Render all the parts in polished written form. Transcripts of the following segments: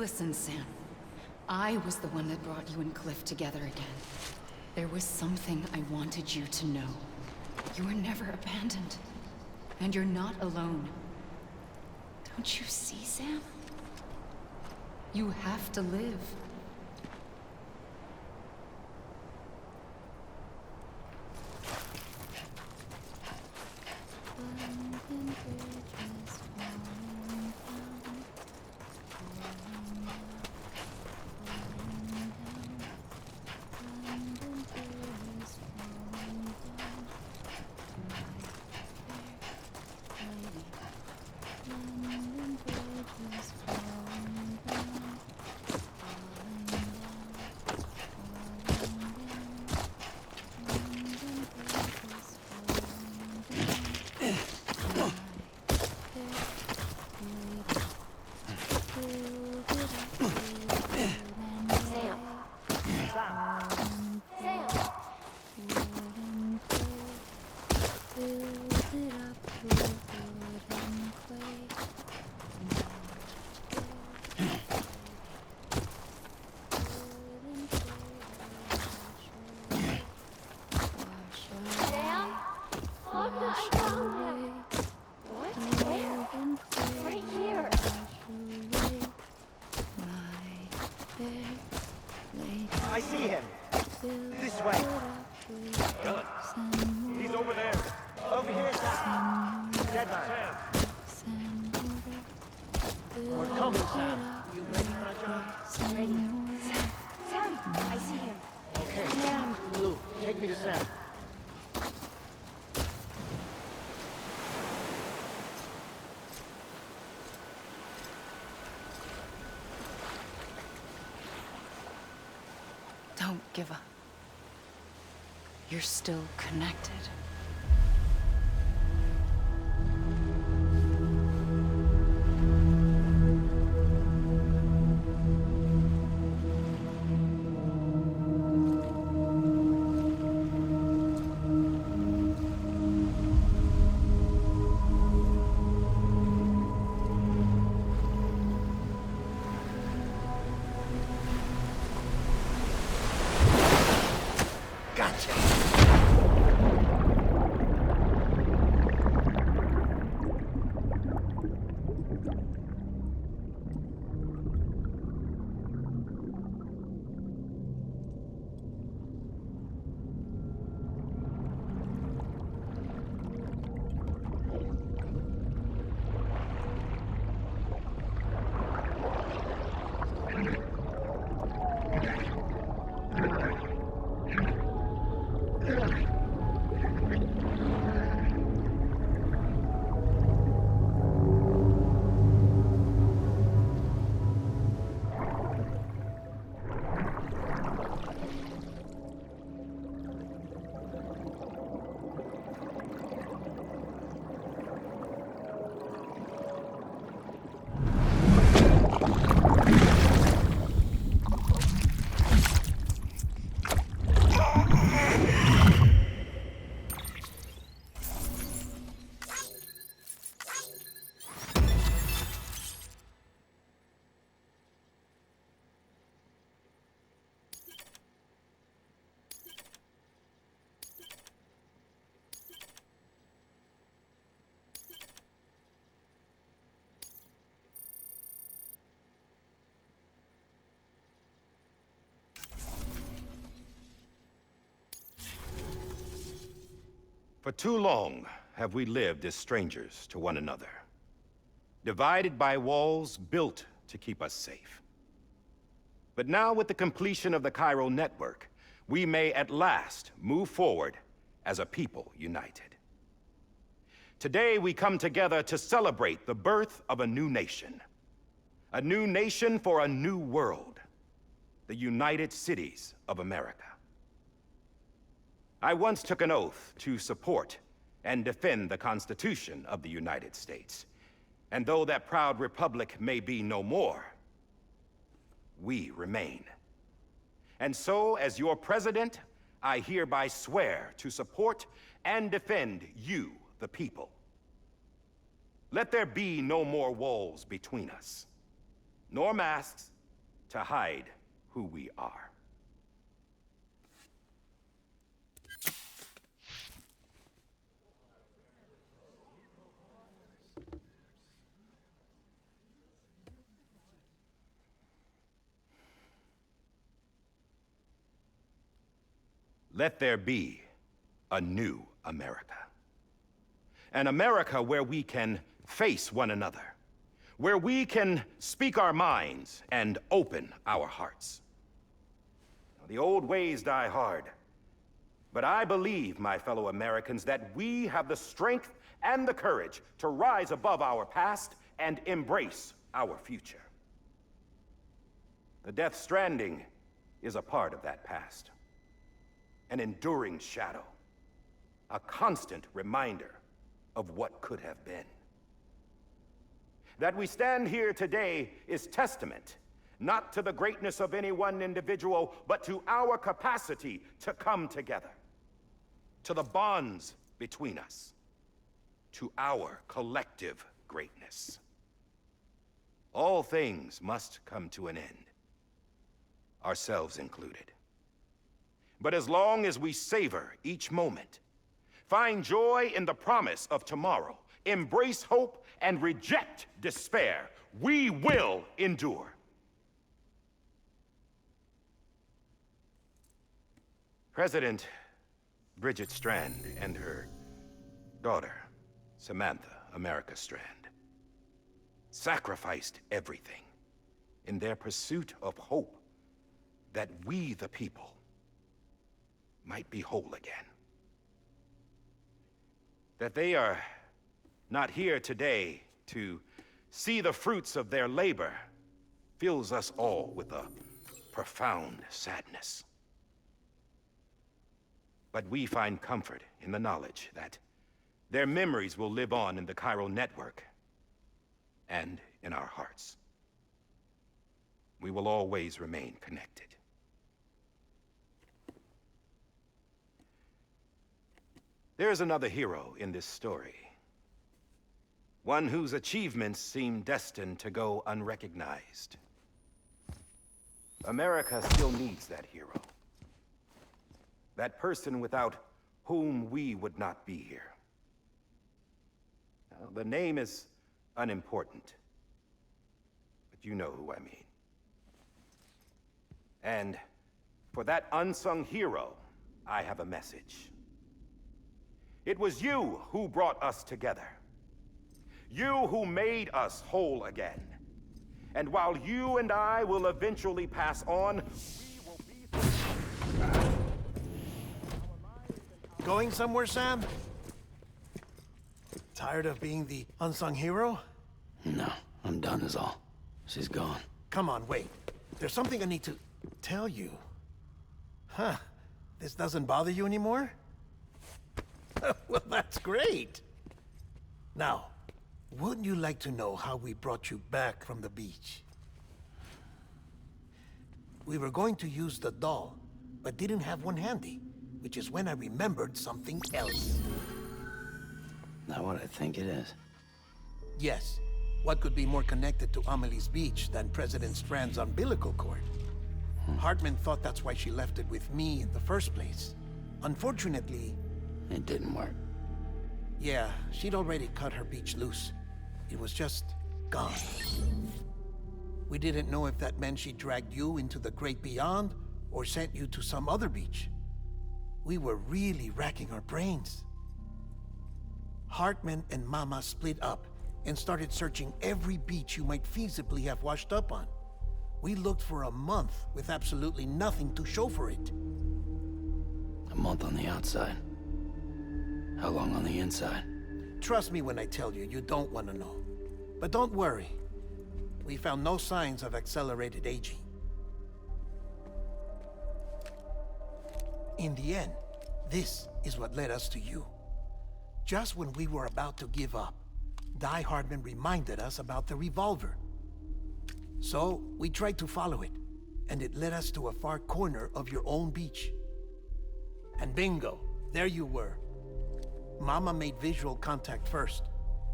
Listen, Sam. I was the one that brought you and Cliff together again. There was something I wanted you to know. You were never abandoned. And you're not alone. Don't you see, Sam? You have to live. I see him. This way. Good. He's over there. Over here, Sam. Dead man. We're coming, Sam. You ready for a job? Ready. Sam, I see him. Okay. Sam. Blue, take me to Sam. Don't give up. You're still connected. Gotcha. For too long have we lived as strangers to one another, divided by walls built to keep us safe. But now, with the completion of the Cairo network, we may at last move forward as a people united. Today, we come together to celebrate the birth of a new nation for a new world, the United Cities of America. I once took an oath to support and defend the Constitution of the United States. And though that proud republic may be no more, we remain. And so, as your president, I hereby swear to support and defend you, the people. Let there be no more walls between us, nor masks, to hide who we are. Let there be a new America. An America where we can face one another, where we can speak our minds and open our hearts. Now, the old ways die hard, but I believe, my fellow Americans, that we have the strength and the courage to rise above our past and embrace our future. The Death Stranding is a part of that past. An enduring shadow, a constant reminder of what could have been. That we stand here today is testament, not to the greatness of any one individual, but to our capacity to come together, to the bonds between us, to our collective greatness. All things must come to an end, ourselves included. But as long as we savor each moment, find joy in the promise of tomorrow, embrace hope, and reject despair, we will endure. President Bridget Strand and her daughter, Samantha America Strand, sacrificed everything in their pursuit of hope that we, the people, might be whole again. That they are not here today to see the fruits of their labor fills us all with a profound sadness. But we find comfort in the knowledge that their memories will live on in the chiral network and in our hearts. We will always remain connected. There's another hero in this story. One whose achievements seem destined to go unrecognized. America still needs that hero. That person without whom we would not be here. Now, the name is unimportant, but you know who I mean. And for that unsung hero, I have a message. It was you who brought us together. You who made us whole again. And while you and I will eventually pass on, we will be... Going somewhere, Sam? Tired of being the unsung hero? No, I'm done is all. She's gone. Come on, wait. There's something I need to tell you. Huh. This doesn't bother you anymore? Well, that's great. Now, wouldn't you like to know how we brought you back from the beach? We were going to use the doll, but didn't have one handy, which is when I remembered something else. Not what I think it is. Yes. What could be more connected to Amelie's beach than President Strand's umbilical cord? Hartman thought that's why she left it with me in the first place. Unfortunately... It didn't work. Yeah, she'd already cut her beach loose. It was just gone. We didn't know if that meant she dragged you into the great beyond or sent you to some other beach. We were really racking our brains. Hartman and Mama split up and started searching every beach you might feasibly have washed up on. We looked for a month with absolutely nothing to show for it. A month on the outside. How long on the inside? Trust me when I tell you, you don't want to know. But don't worry. We found no signs of accelerated aging. In the end, this is what led us to you. Just when we were about to give up, Die Hardman reminded us about the revolver. So, we tried to follow it, and it led us to a far corner of your own beach. And bingo, there you were. Mama made visual contact first.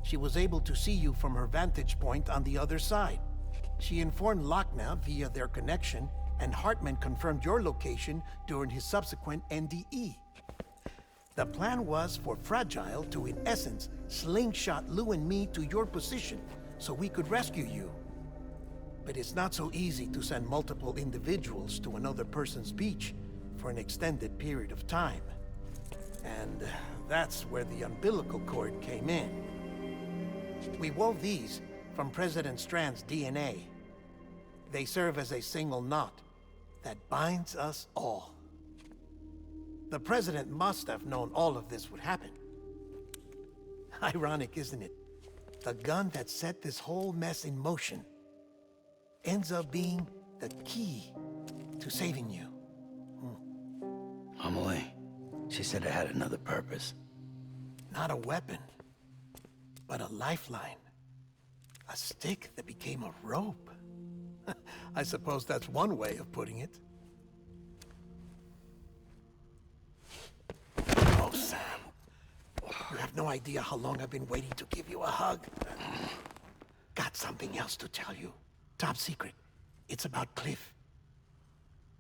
She was able to see you from her vantage point on the other side. She informed Lochna via their connection, and Hartman confirmed your location during his subsequent NDE. The plan was for Fragile to, in essence, slingshot Lou and me to your position so we could rescue you. But it's not so easy to send multiple individuals to another person's beach for an extended period of time. And that's where the umbilical cord came in. We wove these from President Strand's DNA. They serve as a single knot that binds us all. The President must have known all of this would happen. Ironic, isn't it? The gun that set this whole mess in motion ends up being the key to saving you. Amelie, she said it had another purpose. Not a weapon, but a lifeline. A stick that became a rope. I suppose that's one way of putting it. Oh, Sam. You have no idea how long I've been waiting to give you a hug. Got something else to tell you. Top secret. It's about Cliff.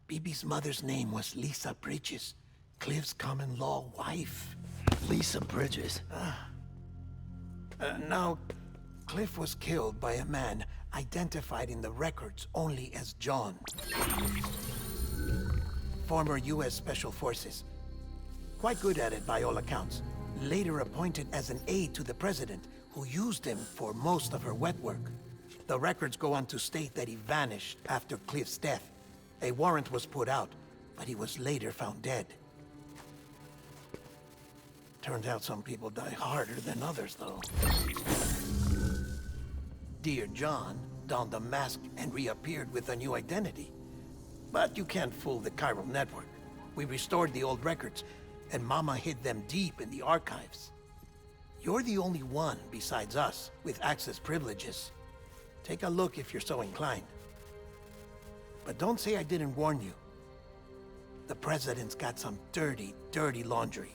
BB's mother's name was Lisa Bridges, Cliff's common-law wife. Lisa Bridges? Now, Cliff was killed by a man identified in the records only as John. Former U.S. Special Forces. Quite good at it by all accounts. Later appointed as an aide to the president, who used him for most of her wet work. The records go on to state that he vanished after Cliff's death. A warrant was put out, but he was later found dead. Turns out some people die harder than others, though. Dear John donned a mask and reappeared with a new identity. But you can't fool the chiral network. We restored the old records, and Mama hid them deep in the archives. You're the only one besides us with access privileges. Take a look if you're so inclined. But don't say I didn't warn you. The president's got some dirty, dirty laundry.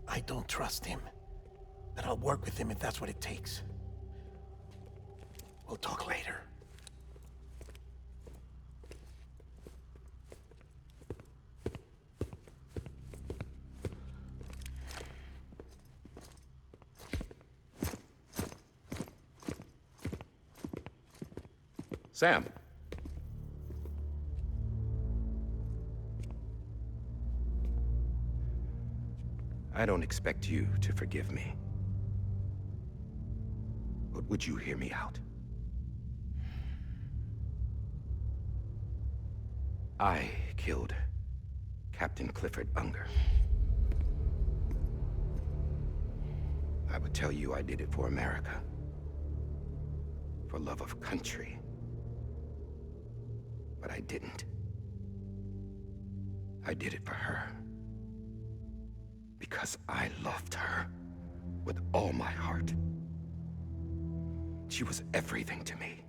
I don't trust him, but I'll work with him if that's what it takes. We'll talk later. Sam. I don't expect you to forgive me. But would you hear me out? I killed Captain Clifford Unger. I would tell you I did it for America. For love of country. But I didn't. I did it for her. Because I loved her with all my heart. She was everything to me.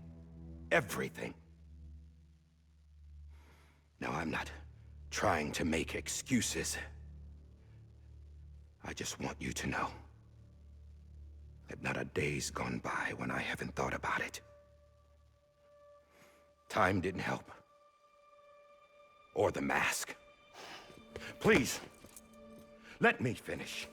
Everything. Now, I'm not trying to make excuses. I just want you to know that not a day's gone by when I haven't thought about it. Time didn't help. Or the mask. Please, let me finish.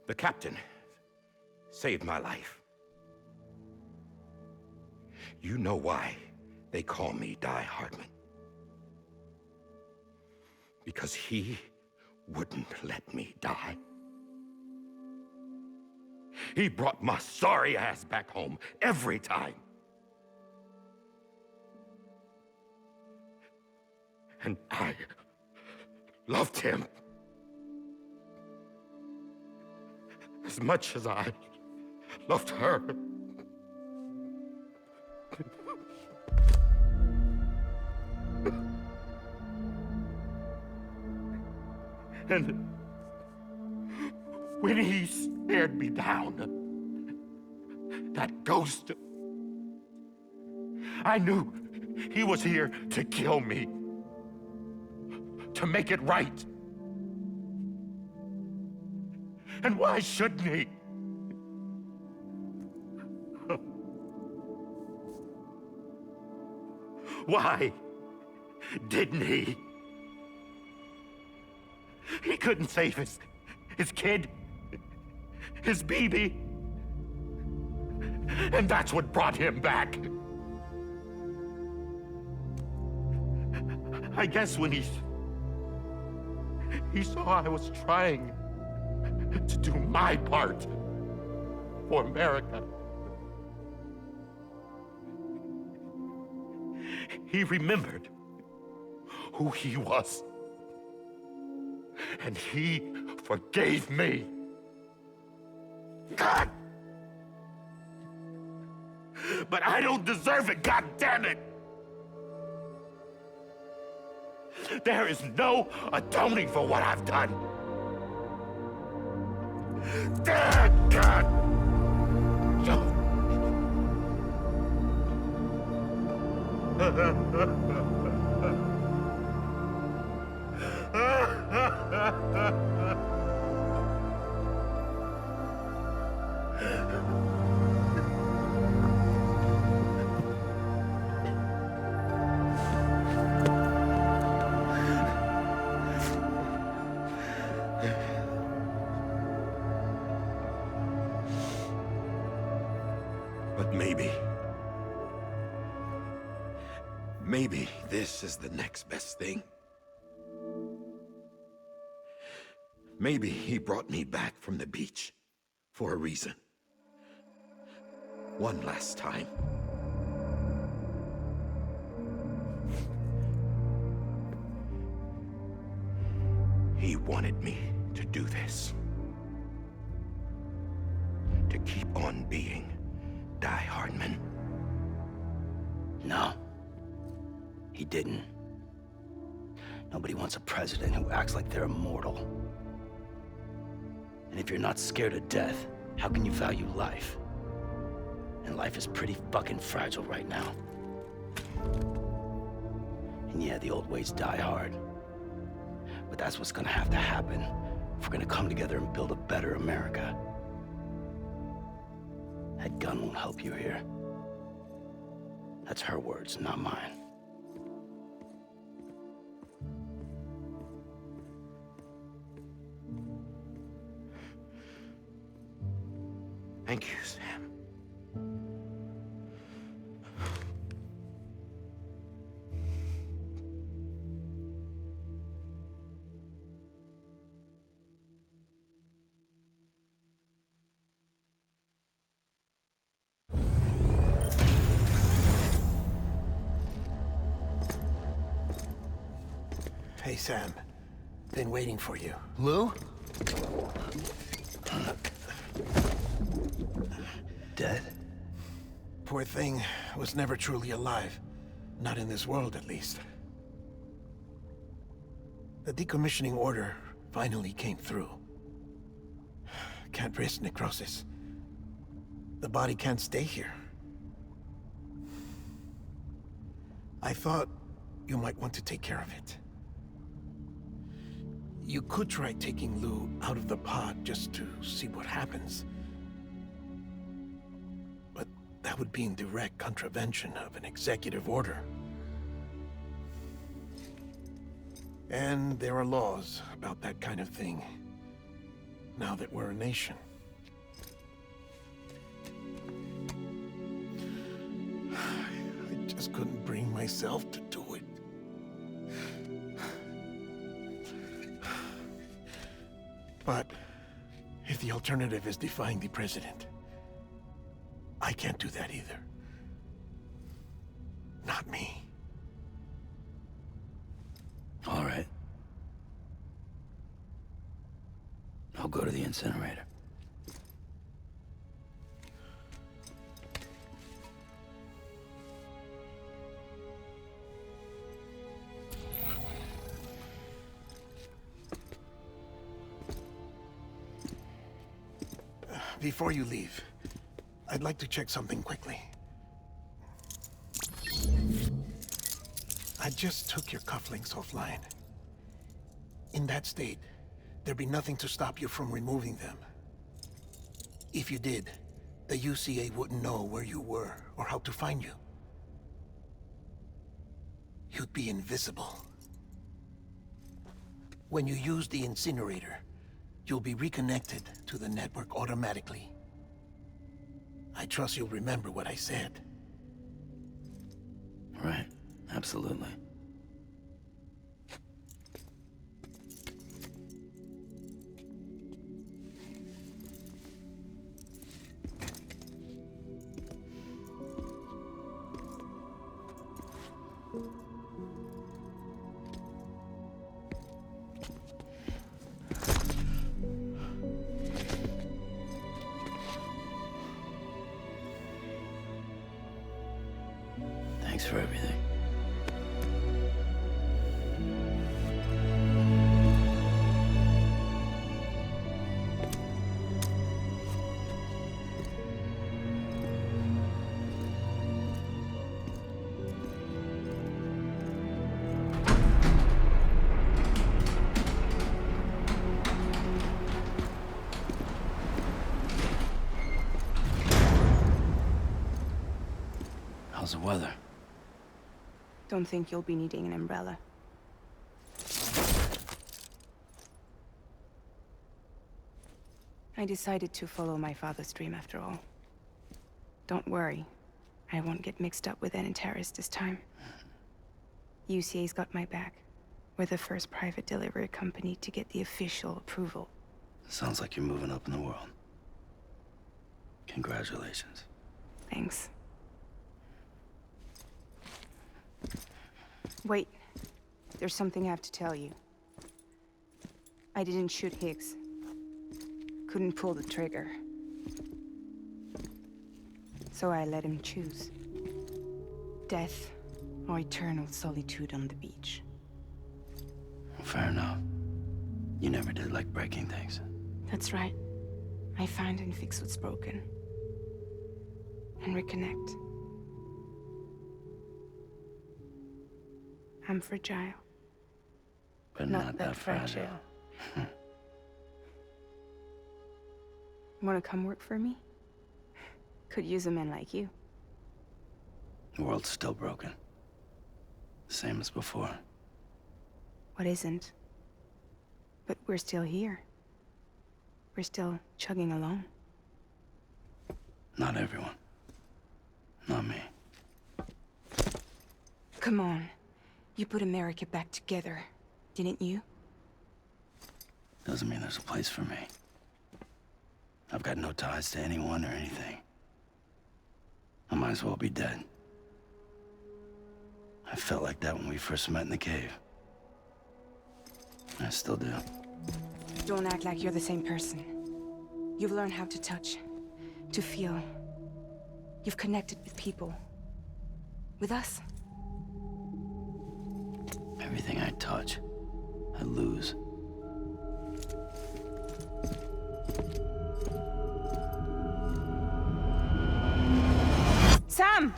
The captain, saved my life. You know why they call me Die Hartman. Because he wouldn't let me die. He brought my sorry ass back home every time. And I loved him as much as I loved her. And when he stared me down, that ghost, I knew He was here to kill me. To make it right. And why shouldn't he? Why didn't he? He couldn't save his kid, his baby. And that's what brought him back. I guess when he saw I was trying to do my part for America, he remembered who he was. And he forgave me. God! But I don't deserve it, God damn it! There is no atoning for what I've done. God! But maybe this is the next best thing. Maybe he brought me back from the beach for a reason. One last time. He wanted me to do this. To keep on being Die Hardman. No. He didn't. Nobody wants a president who acts like they're immortal. And if you're not scared of death, how can you value life? And life is pretty fucking fragile right now. And yeah, the old ways die hard. But that's what's gonna have to happen if we're gonna come together and build a better America. That gun won't help you here. That's her words, not mine. Thank you, Sam. Hey, Sam. Been waiting for you. Lou? Dead? Poor thing was never truly alive. Not in this world, at least. The decommissioning order finally came through. Can't risk necrosis. The body can't stay here. I thought you might want to take care of it. You could try taking Lou out of the pod just to see what happens. But that would be in direct contravention of an executive order. And there are laws about that kind of thing, now that we're a nation. I just couldn't bring myself to do it. But if the alternative is defying the president, I can't do that either. Not me. All right. I'll go to the incinerator. Before you leave, I'd like to check something quickly. I just took your cufflinks offline. In that state, there'd be nothing to stop you from removing them. If you did, the UCA wouldn't know where you were or how to find you. You'd be invisible. When you use the incinerator, you'll be reconnected to the network automatically. I trust you'll remember what I said. Right. Absolutely. Thanks for everything. How's the weather? Don't think you'll be needing an umbrella. I decided to follow my father's dream after all. Don't worry. I won't get mixed up with any terrorists this time. UCA's got my back. We're the first private delivery company to get the official approval. Sounds like you're moving up in the world. Congratulations. Thanks. Wait. There's something I have to tell you. I didn't shoot Higgs. Couldn't pull the trigger. So I let him choose. Death or eternal solitude on the beach. Fair enough. You never did like breaking things. That's right. I find and fix what's broken. And reconnect. I'm fragile. But not that fragile. Wanna come work for me? Could use a man like you. The world's still broken. Same as before. What isn't? But we're still here. We're still chugging along. Not everyone. Not me. Come on. You put America back together, didn't you? Doesn't mean there's a place for me. I've got no ties to anyone or anything. I might as well be dead. I felt like that when we first met in the cave. I still do. Don't act like you're the same person. You've learned how to touch, to feel. You've connected with people. With us. Everything I touch, I lose. Sam!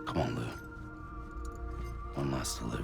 Come on, Lou. One last delivery.